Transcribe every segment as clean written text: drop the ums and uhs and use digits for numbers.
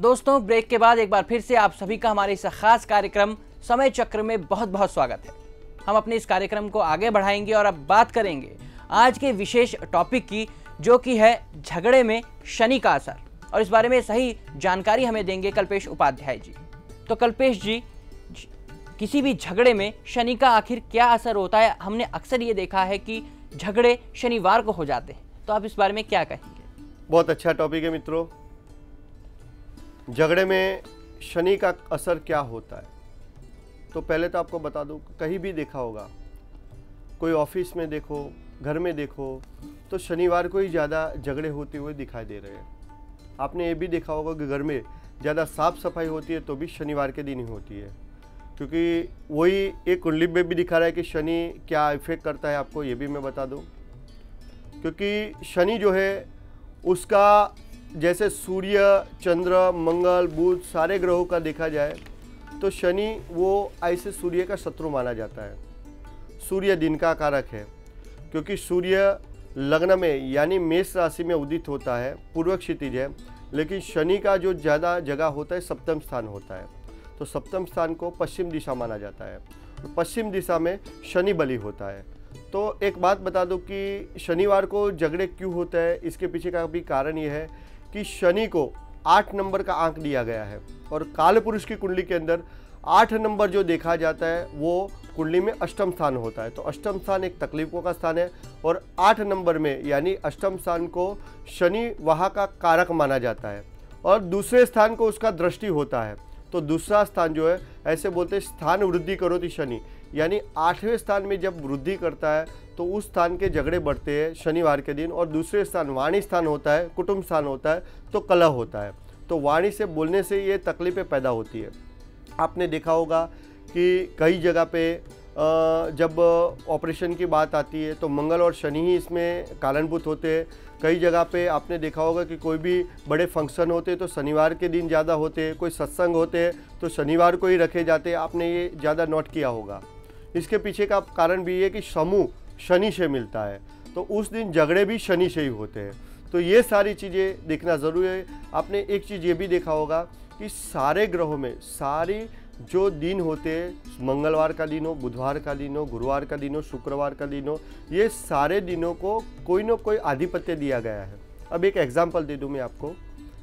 दोस्तों, ब्रेक के बाद एक बार फिर से आप सभी का हमारे इस खास कार्यक्रम समय चक्र में बहुत बहुत स्वागत है। हम अपने इस कार्यक्रम को आगे बढ़ाएंगे और अब बात करेंगे आज के विशेष टॉपिक की, जो कि है झगड़े में शनि का असर। और इस बारे में सही जानकारी हमें देंगे कल्पेश उपाध्याय जी। तो कल्पेश जी, किसी भी झगड़े में शनि का आखिर क्या असर होता है? हमने अक्सर ये देखा है कि झगड़े शनिवार को हो जाते हैं, तो आप इस बारे में क्या कहेंगे? बहुत अच्छा टॉपिक है मित्रों। झगड़े में शनि का असर क्या होता है? तो पहले तो आपको बता दूं, कहीं भी देखा होगा, कोई ऑफिस में देखो, घर में देखो, तो शनिवार को ही ज़्यादा झगड़े होते हुए दिखाई दे रहे हैं। आपने ये भी देखा होगा कि घर में ज़्यादा साफ सफाई होती है तो भी शनिवार के दिन ही होती है, क्योंकि वही एक कुंडली में भी दिखा रहा है कि शनि क्या इफेक्ट करता है आपको, ये भी मैं बता दूं। क्योंकि शनि जो है उसका, जैसे सूर्य, चंद्र, मंगल, बुध सारे ग्रहों का देखा जाए तो शनि वो ऐसे सूर्य का शत्रु माना जाता है। सूर्य दिन का कारक है, क्योंकि सूर्य लग्न में यानी मेष राशि में उदित होता है, पूर्व क्षितिज है, लेकिन शनि का जो ज़्यादा जगह होता है सप्तम स्थान होता है। तो सप्तम स्थान को पश्चिम दिशा माना जाता है, तो पश्चिम दिशा में शनि बली होता है। तो एक बात बता दूं कि शनिवार को झगड़े क्यों होते हैं, इसके पीछे का भी कारण ये है कि शनि को 8 नंबर का अंक दिया गया है, और काल पुरुष की कुंडली के अंदर 8 नंबर जो देखा जाता है वो कुंडली में अष्टम स्थान होता है। तो अष्टम स्थान एक तकलीफों का स्थान है, और 8 नंबर में यानी अष्टम स्थान को शनि वहाँ का कारक माना जाता है, और दूसरे स्थान को उसका दृष्टि होता है। तो दूसरा स्थान जो है, ऐसे बोलते हैं स्थान वृद्धि करोति शनि, यानी 8वें स्थान में जब वृद्धि करता है तो उस स्थान के झगड़े बढ़ते हैं शनिवार के दिन। और दूसरे स्थान वाणी स्थान होता है, कुटुंब स्थान होता है, तो कलह होता है। तो वाणी से बोलने से ये तकलीफें पैदा होती है। आपने देखा होगा कि कई जगह पे जब ऑपरेशन की बात आती है तो मंगल और शनि ही इसमें कारणभूत होते हैं। कई जगह पे आपने देखा होगा कि कोई भी बड़े फंक्शन होते हैं तो शनिवार के दिन ज़्यादा होते हैं, कोई सत्संग होते हैं तो शनिवार को ही रखे जाते हैं। आपने ये ज़्यादा नोट किया होगा। इसके पीछे का कारण भी ये कि समूह शनि से मिलता है, तो उस दिन झगड़े भी शनि से ही होते हैं। तो ये सारी चीज़ें देखना ज़रूरी है। आपने एक चीज़ ये भी देखा होगा कि सारे ग्रहों में सारी जो दिन होते हैं, मंगलवार का दिन हो, बुधवार का दिन हो, गुरुवार का दिन हो, शुक्रवार का दिन हो, ये सारे दिनों को कोई ना कोई आधिपत्य दिया गया है। अब एक एग्जांपल दे दूं मैं आपको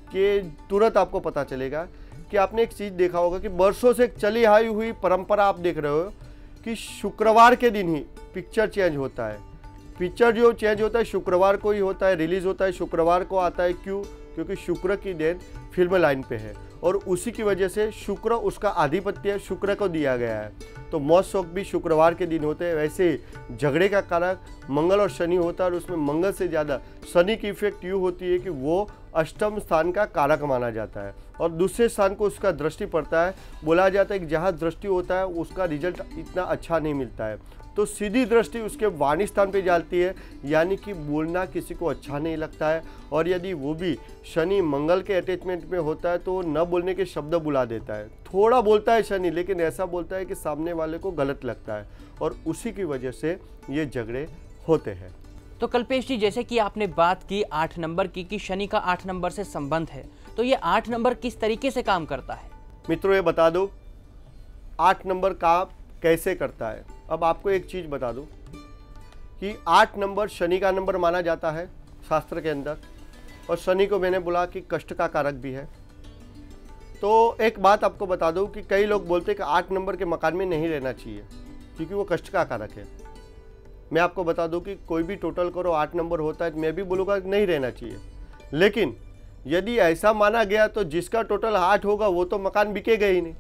कि तुरंत आपको पता चलेगा कि आपने एक चीज़ देखा होगा कि वर्षों से चली आई हुई परंपरा आप देख रहे हो कि शुक्रवार के दिन ही पिक्चर चेंज होता है। पिक्चर जो चेंज होता है शुक्रवार को ही होता है, रिलीज होता है शुक्रवार को आता है। क्यों? क्योंकि शुक्र की देन फिल्म लाइन पे है, और उसी की वजह से शुक्र, उसका आधिपत्य शुक्र को दिया गया है। तो महोत्सव भी शुक्रवार के दिन होते हैं। वैसे झगड़े का कारक मंगल और शनि होता है, और उसमें मंगल से ज़्यादा शनि की इफेक्ट यूँ होती है कि वो अष्टम स्थान का कारक माना जाता है, और दूसरे स्थान को उसका दृष्टि पड़ता है। बोला जाता है कि जहाँ दृष्टि होता है उसका रिजल्ट इतना अच्छा नहीं मिलता है। तो सीधी दृष्टि उसके वाणी स्थान पे जाती है, यानी कि बोलना किसी को अच्छा नहीं लगता है। और यदि वो भी शनि मंगल के अटैचमेंट में होता है तो न बोलने के शब्द बुला देता है। थोड़ा बोलता है शनि, लेकिन ऐसा बोलता है कि सामने वाले को गलत लगता है, और उसी की वजह से ये झगड़े होते हैं। तो कल्पेश जी, जैसे कि आपने बात की 8 नंबर की कि शनि का 8 नंबर से संबंध है, तो ये 8 नंबर किस तरीके से काम करता है? मित्रों, ये बता दो 8 नंबर काम कैसे करता है। अब आपको एक चीज़ बता दूं कि 8 नंबर शनि का नंबर माना जाता है शास्त्र के अंदर, और शनि को मैंने बोला कि कष्ट का कारक भी है। तो एक बात आपको बता दूं कि कई लोग बोलते हैं कि 8 नंबर के मकान में नहीं रहना चाहिए क्योंकि वो कष्ट का कारक है। मैं आपको बता दूं कि कोई भी टोटल करो 8 नंबर होता है, मैं भी बोलूँगा कि नहीं रहना चाहिए। लेकिन यदि ऐसा माना गया तो जिसका टोटल 8 होगा वो तो मकान बिकेगा ही नहीं।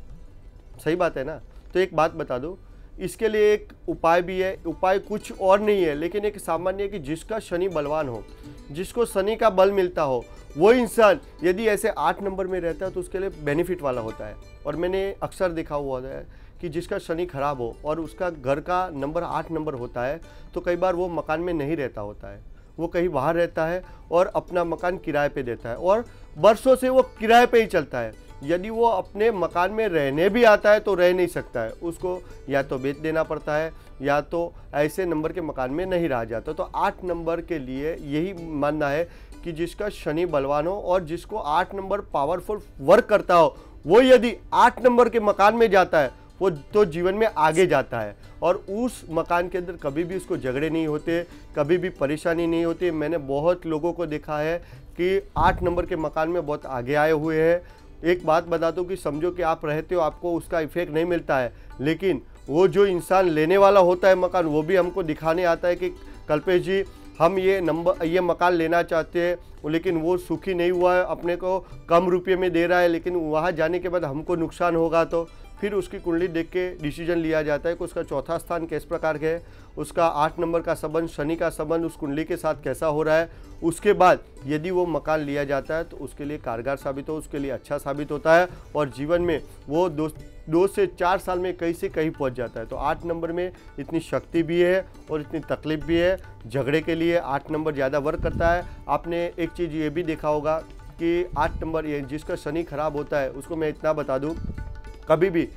सही बात है ना? तो एक बात बता दूं, इसके लिए एक उपाय भी है। उपाय कुछ और नहीं है, लेकिन एक सामान्य है कि जिसका शनि बलवान हो, जिसको शनि का बल मिलता हो, वो इंसान यदि ऐसे 8 नंबर में रहता है तो उसके लिए बेनिफिट वाला होता है। और मैंने अक्सर देखा हुआ है कि जिसका शनि खराब हो और उसका घर का नंबर 8 नंबर होता है, तो कई बार वो मकान में नहीं रहता होता है। वो कहीं बाहर रहता है और अपना मकान किराए पे देता है और बरसों से वो किराए पे ही चलता है। यदि वो अपने मकान में रहने भी आता है तो रह नहीं सकता है, उसको या तो बेच देना पड़ता है या तो ऐसे नंबर के मकान में नहीं रह जाता। तो 8 नंबर के लिए यही मानना है कि जिसका शनि बलवान हो और जिसको 8 नंबर पावरफुल वर्क करता हो, वो यदि 8 नंबर के मकान में जाता है वो तो जीवन में आगे जाता है और उस मकान के अंदर कभी भी उसको झगड़े नहीं होते, कभी भी परेशानी नहीं होती। मैंने बहुत लोगों को देखा है कि 8 नंबर के मकान में बहुत आगे आए हुए हैं। एक बात बता दूं कि समझो कि आप रहते हो, आपको उसका इफेक्ट नहीं मिलता है, लेकिन वो जो इंसान लेने वाला होता है मकान, वो भी हमको दिखाने आता है कि कल्पेश जी हम ये मकान लेना चाहते हैं, लेकिन वो सुखी नहीं हुआ है, अपने को कम रुपये में दे रहा है, लेकिन वहाँ जाने के बाद हमको नुकसान होगा। तो फिर उसकी कुंडली देख के डिसीजन लिया जाता है कि उसका चौथा स्थान किस प्रकार का है, उसका 8 नंबर का संबंध, शनि का संबंध उस कुंडली के साथ कैसा हो रहा है। उसके बाद यदि वो मकान लिया जाता है तो उसके लिए कारगर साबित हो, उसके लिए अच्छा साबित होता है और जीवन में वो 2 से 4 साल में कहीं से कहीं पहुंच जाता है। तो 8 नंबर में इतनी शक्ति भी है और इतनी तकलीफ भी है। झगड़े के लिए 8 नंबर ज़्यादा वर्क करता है। आपने एक चीज़ ये भी देखा होगा कि 8 नंबर ये जिसका शनि खराब होता है, उसको मैं इतना बता दूं, कभी भी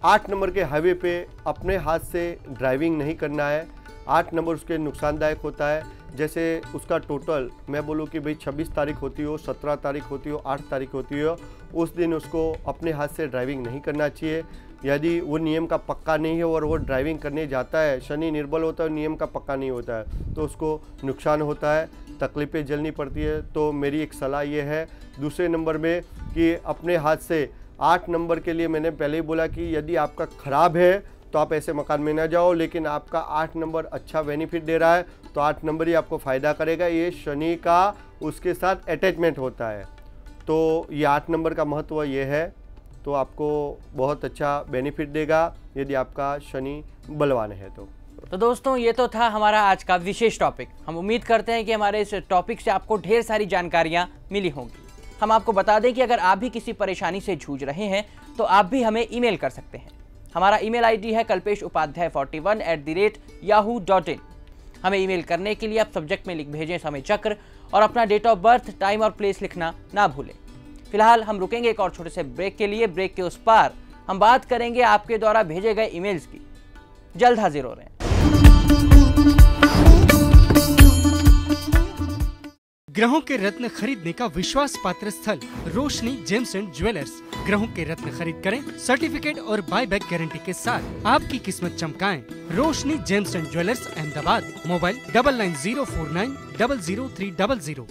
8 नंबर के हाईवे पे अपने हाथ से ड्राइविंग नहीं करना है। 8 नंबर उसके नुकसानदायक होता है। जैसे उसका टोटल मैं बोलूँ कि भाई 26 तारीख होती हो, 17 तारीख होती हो, 8 तारीख होती हो, उस दिन उसको अपने हाथ से ड्राइविंग नहीं करना चाहिए। यदि वो नियम का पक्का नहीं है और वो ड्राइविंग करने जाता है, शनि निर्बल होता है, नियम का पक्का नहीं होता है, तो उसको नुकसान होता है, तकलीफ़ें झेलनी पड़ती है। तो मेरी एक सलाह ये है दूसरे नंबर में कि अपने हाथ से 8 नंबर के लिए मैंने पहले ही बोला कि यदि आपका ख़राब है तो आप ऐसे मकान में ना जाओ, लेकिन आपका 8 नंबर अच्छा बेनिफिट दे रहा है तो 8 नंबर ही आपको फ़ायदा करेगा। ये शनि का उसके साथ अटैचमेंट होता है, तो ये 8 नंबर का महत्व ये है, तो आपको बहुत अच्छा बेनिफिट देगा यदि आपका शनि बलवान है तो दोस्तों ये तो था हमारा आज का विशेष टॉपिक। हम उम्मीद करते हैं कि हमारे इस टॉपिक से आपको ढेर सारी जानकारियाँ मिली होंगी। हम आपको बता दें कि अगर आप भी किसी परेशानी से जूझ रहे हैं तो आप भी हमें ईमेल कर सकते हैं। हमारा ईमेल आईडी है kalpeshupadhyay41@yahoo.in। हमें ईमेल करने के लिए आप सब्जेक्ट में लिख भेजें समय चक्र और अपना डेट ऑफ बर्थ, टाइम और प्लेस लिखना ना भूलें। फिलहाल हम रुकेंगे एक और छोटे से ब्रेक के लिए। ब्रेक के उस पार हम बात करेंगे आपके द्वारा भेजे गए ईमेल्स की। जल्द हाजिर हो रहे हैं। ग्रहों के रत्न खरीदने का विश्वास पात्र स्थल रोशनी जेम्स एंड ज्वेलर्स। ग्रहों के रत्न खरीद करें सर्टिफिकेट और बायबैक गारंटी के साथ। आपकी किस्मत चमकाएं। Roshni gems and jewellers, Ahmedabad. Mobile 9904900300।